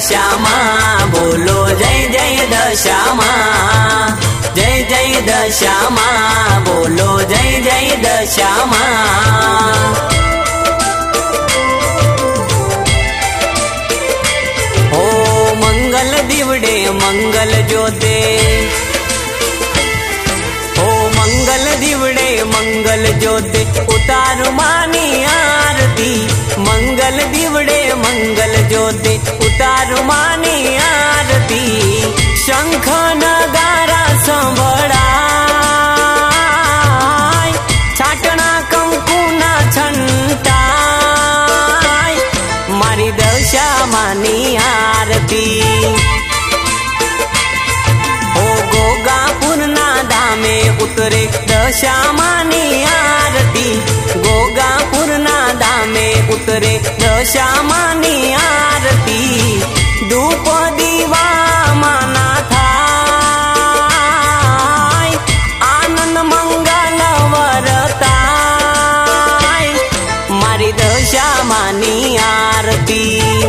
દશામાં બોલો જય જય દશામાં, જય જય દશામાં બોલો જય જય દશામાં। ઓ મંગલ દીવડે મંગલ જ્યોતે, ઓ મંગલ દીવડે મંગલ જ્યોતે ઉતારું માની આરતી, મંગલ દીવડે મંગલ જ્યોતે ઉતારું માની આરતી। શંખ નગારા સંભળાય, છાટણા કંકુના છંટાય, મારી દશામાની આરતી। ઓ ગોગાપુરના ધામે ઉતરે દશામાની આરતી, ગોગાપુરના ધામે ઉતરે દશામાની આરતી। ધૂપ દીવામાં ના થાય, આનંદ મંગલ વરતાય, મારી દશામાની આરતી।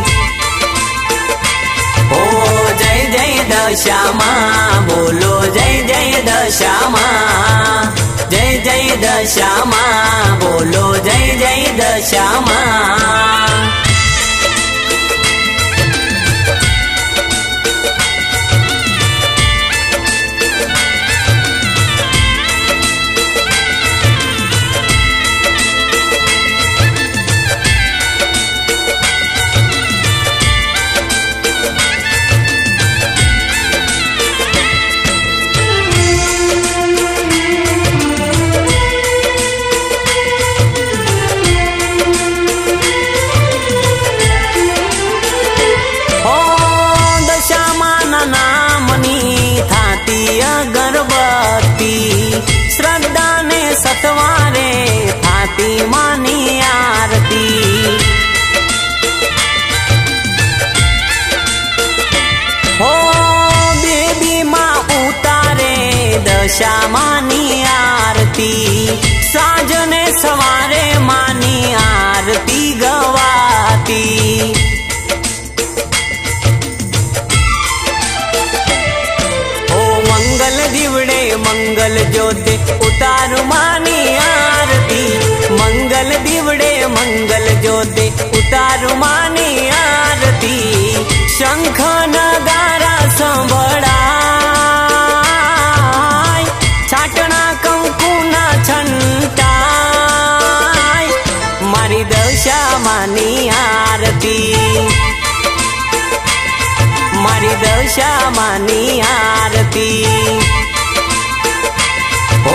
ઓ જય જય દશામાં બોલો જય જય દશામાં, જય જય દશામાં બોલો જય જય દશામાં। અગરબત્તી શ્રદ્ધાને સતવારે થાતી માની આરતી। હો બેબીમાં ઉતારે દશામાની આરતી, સાંજને સવારે માની આરતી ગવાતી। મંગલ દીવડે મંગલ જ્યોતે ઉતારું માની આરતી, મંગલ દીવડે મંગલ જ્યોતે ઉતારું માની આરતી। શંખ નગારા સંભળાય, છાટણા કંકુના છંટાય, મારી દશામાની આરતી, મારી દશામાની આરતી। ઓ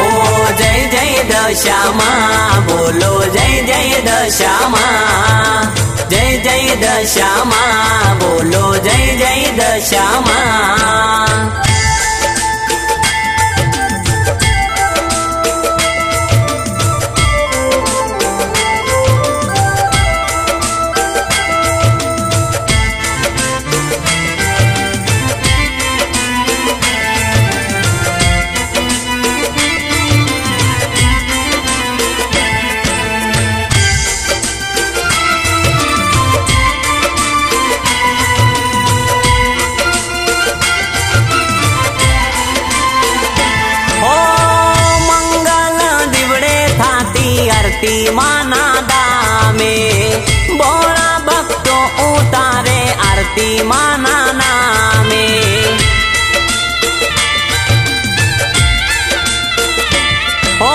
જય જય દશામાં બોલો જય જય દશામાં, જય જય દશામાં બોલો જય જય દશામાં। આરતી માના દામે બોળા ભક્તો ઉતારે આરતી માના નામે। ઓ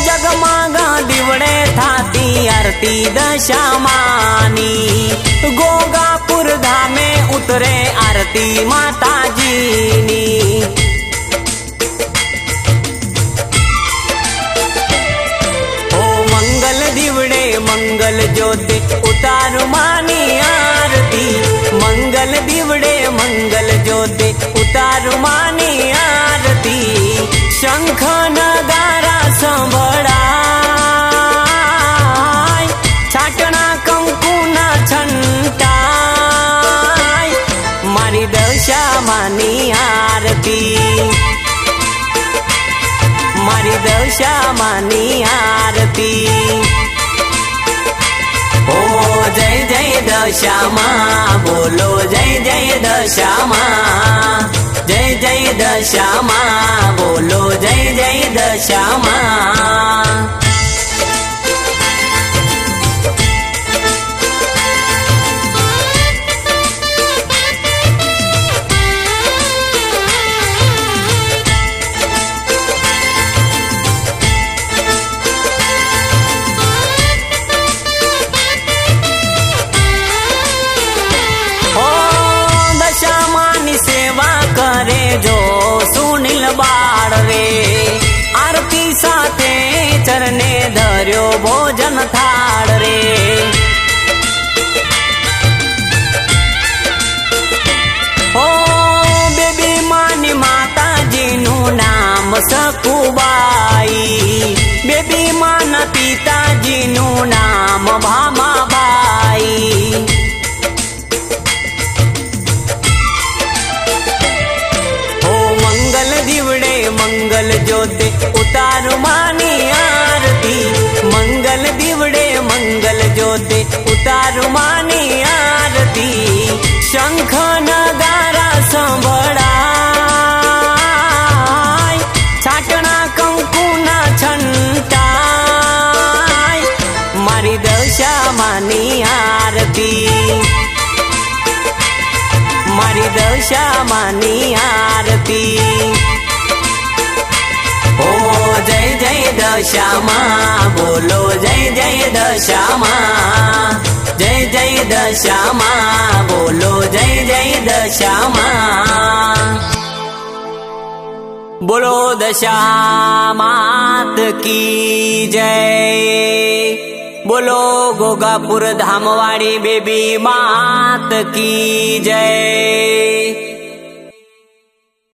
જગમગ દીવડે થાતી આરતી દશામાની, ગોગાપુર ધામે ઉતરે આરતી માતાજીની। દીવડે મંગલ જ્યોતે ઉતારું માની આરતી, મંગલ દીવડે મંગલ જ્યોતે ઉતારું માની આરતી। શંખ નગારા સંભળાય, છાટણા કંકુના છંટાય, મારી દશામાની આરતી, મારી દશામાની આરતી। ओ जय जय दशामा बोलो जय जय दशामा जय जय दशामा बोलो जय जय दशामा जो सुनील बाळवे आरती साथे चरणे धर्यो भोजन थाळ रे ओ बेबी मानी माताजीनु नाम सकुबाई बेबी माना पिताजीनु नाम भामाबाई मंगल ज्योते उतारू मानी आरती मंगल दिवडे मंगल ज्योते उतारू मानी आरती शंख नगारा संभळाय छाटणा कंकुना छंटाय मारी दशामानी आरती मारी दशामानी आरती ओ जय जय दशामा बोलो जय जय दशामा जय जय दशामा बोलो जय जय दशामा बोलो दशामात की जय बोलो गोगापुर धामवाड़ी बेबी मात की जय।